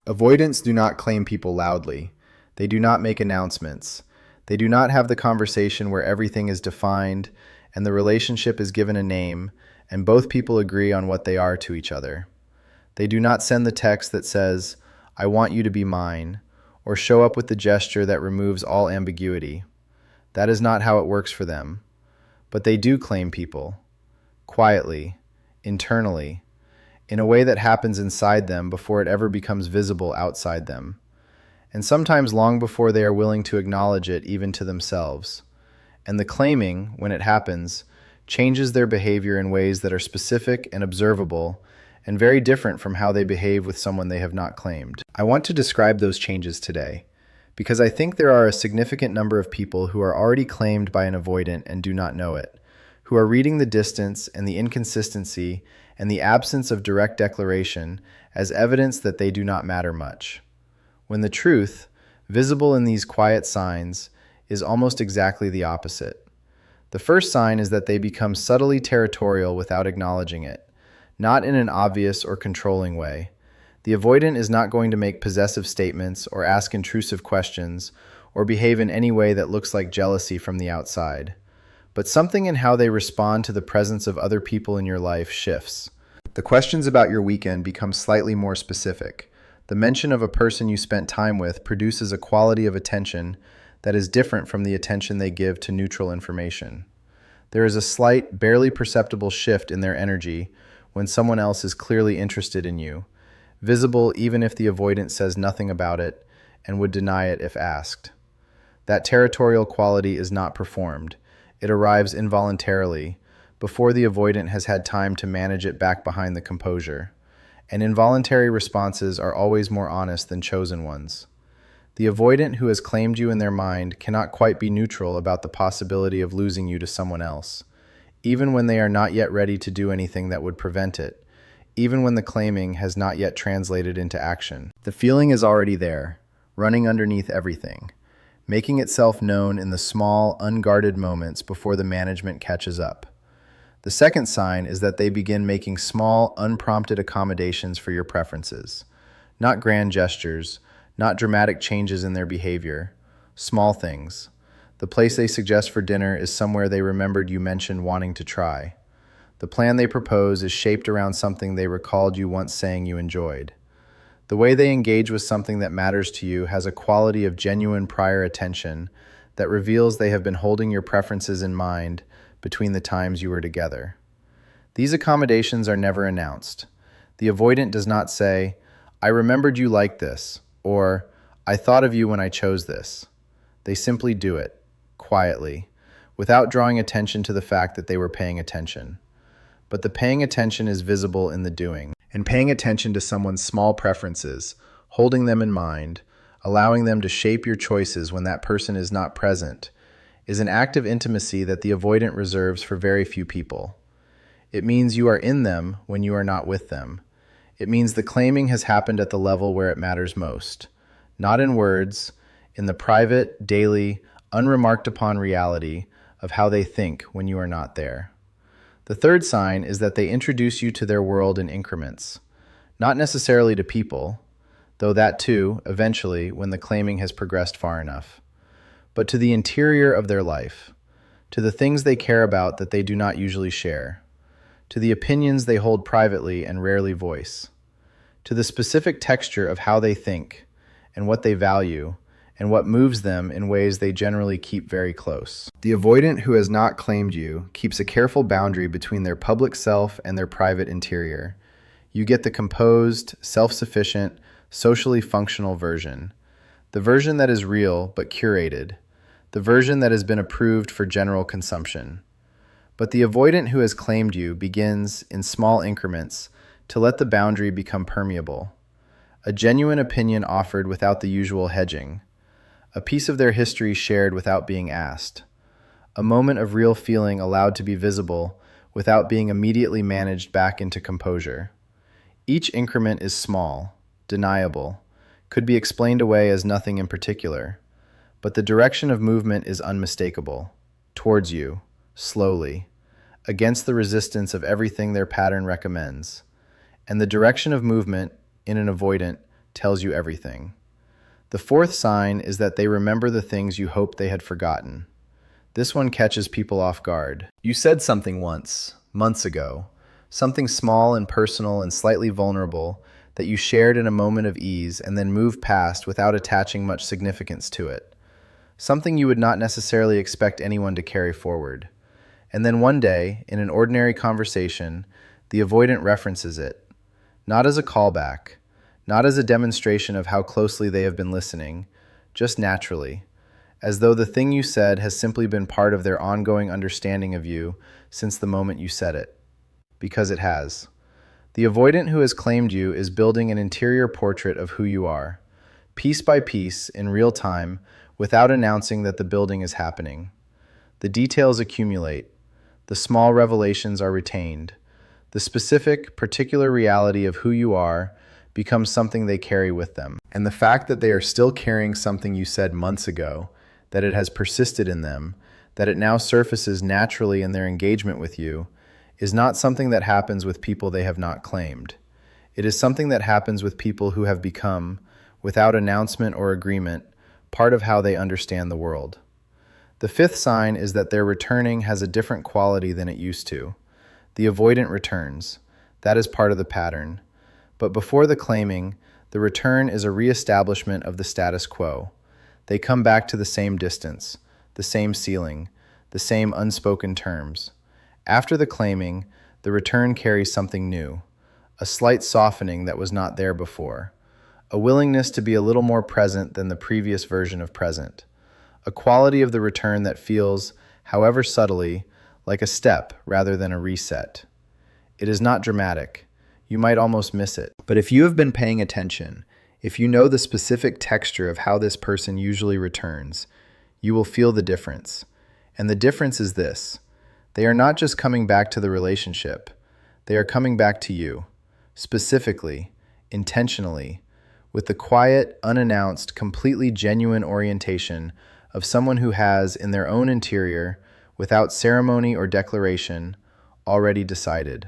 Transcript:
Avoidants do not claim people loudly. They do not make announcements. They do not have the conversation where everything is defined and the relationship is given a name and both people agree on what they are to each other. They do not send the text that says, "I want you to be mine," or show up with the gesture that removes all ambiguity. That is not how it works for them. But they do claim people, quietly, internally, in a way that happens inside them before it ever becomes visible outside them, and sometimes long before they are willing to acknowledge it even to themselves. And the claiming, when it happens, changes their behavior in ways that are specific and observable and very different from how they behave with someone they have not claimed. I want to describe those changes today, because I think there are a significant number of people who are already claimed by an avoidant and do not know it, who are reading the distance and the inconsistency and the absence of direct declaration as evidence that they do not matter much. When the truth, visible in these quiet signs, is almost exactly the opposite. The first sign is that they become subtly territorial without acknowledging it, not in an obvious or controlling way. The avoidant is not going to make possessive statements or ask intrusive questions or behave in any way that looks like jealousy from the outside. But something in how they respond to the presence of other people in your life shifts. The questions about your weekend become slightly more specific. The mention of a person you spent time with produces a quality of attention that is different from the attention they give to neutral information. There is a slight, barely perceptible shift in their energy when someone else is clearly interested in you, visible even if the avoidant says nothing about it and would deny it if asked. That territorial quality is not performed. It arrives involuntarily, before the avoidant has had time to manage it back behind the composure. And involuntary responses are always more honest than chosen ones. The avoidant who has claimed you in their mind cannot quite be neutral about the possibility of losing you to someone else, even when they are not yet ready to do anything that would prevent it, even when the claiming has not yet translated into action. The feeling is already there, running underneath everything, making itself known in the small, unguarded moments before the management catches up. The second sign is that they begin making small, unprompted accommodations for your preferences. Not grand gestures, not dramatic changes in their behavior. Small things. The place they suggest for dinner is somewhere they remembered you mentioned wanting to try. The plan they propose is shaped around something they recalled you once saying you enjoyed. The way they engage with something that matters to you has a quality of genuine prior attention that reveals they have been holding your preferences in mind between the times you were together. These accommodations are never announced. The avoidant does not say, "I remembered you liked this," or "I thought of you when I chose this." They simply do it, quietly, without drawing attention to the fact that they were paying attention. But the paying attention is visible in the doing. And paying attention to someone's small preferences, holding them in mind, allowing them to shape your choices when that person is not present, is an act of intimacy that the avoidant reserves for very few people. It means you are in them when you are not with them. It means the claiming has happened at the level where it matters most, not in words, in the private, daily, unremarked upon reality of how they think when you are not there. The third sign is that they introduce you to their world in increments, not necessarily to people, though that too, eventually, when the claiming has progressed far enough, but to the interior of their life, to the things they care about that they do not usually share, to the opinions they hold privately and rarely voice, to the specific texture of how they think and what they value and what moves them in ways they generally keep very close. The avoidant who has not claimed you keeps a careful boundary between their public self and their private interior. You get the composed, self-sufficient, socially functional version, the version that is real but curated, the version that has been approved for general consumption. But the avoidant who has claimed you begins, in small increments, to let the boundary become permeable. A genuine opinion offered without the usual hedging. A piece of their history shared without being asked. A moment of real feeling allowed to be visible without being immediately managed back into composure. Each increment is small, deniable, could be explained away as nothing in particular. But the direction of movement is unmistakable, towards you, slowly, against the resistance of everything their pattern recommends. And the direction of movement, in an avoidant, tells you everything. The fourth sign is that they remember the things you hoped they had forgotten. This one catches people off guard. You said something once, months ago, something small and personal and slightly vulnerable that you shared in a moment of ease and then moved past without attaching much significance to it. Something you would not necessarily expect anyone to carry forward. And then one day, in an ordinary conversation, the avoidant references it, not as a callback, not as a demonstration of how closely they have been listening, just naturally, as though the thing you said has simply been part of their ongoing understanding of you since the moment you said it. Because it has. The avoidant who has claimed you is building an interior portrait of who you are, piece by piece, in real time, without announcing that the building is happening. The details accumulate. The small revelations are retained. The specific, particular reality of who you are becomes something they carry with them. And the fact that they are still carrying something you said months ago, that it has persisted in them, that it now surfaces naturally in their engagement with you, is not something that happens with people they have not claimed. It is something that happens with people who have become, without announcement or agreement, part of how they understand the world. The fifth sign is that their returning has a different quality than it used to. The avoidant returns. That is part of the pattern. But before the claiming, the return is a reestablishment of the status quo. They come back to the same distance, the same ceiling, the same unspoken terms. After the claiming, the return carries something new, a slight softening that was not there before, a willingness to be a little more present than the previous version of present, a quality of the return that feels, however subtly, like a step rather than a reset. It is not dramatic. You might almost miss it. But if you have been paying attention, if you know the specific texture of how this person usually returns, you will feel the difference. And the difference is this. They are not just coming back to the relationship. They are coming back to you, specifically, intentionally, with the quiet, unannounced, completely genuine orientation of someone who has, in their own interior, without ceremony or declaration, already decided.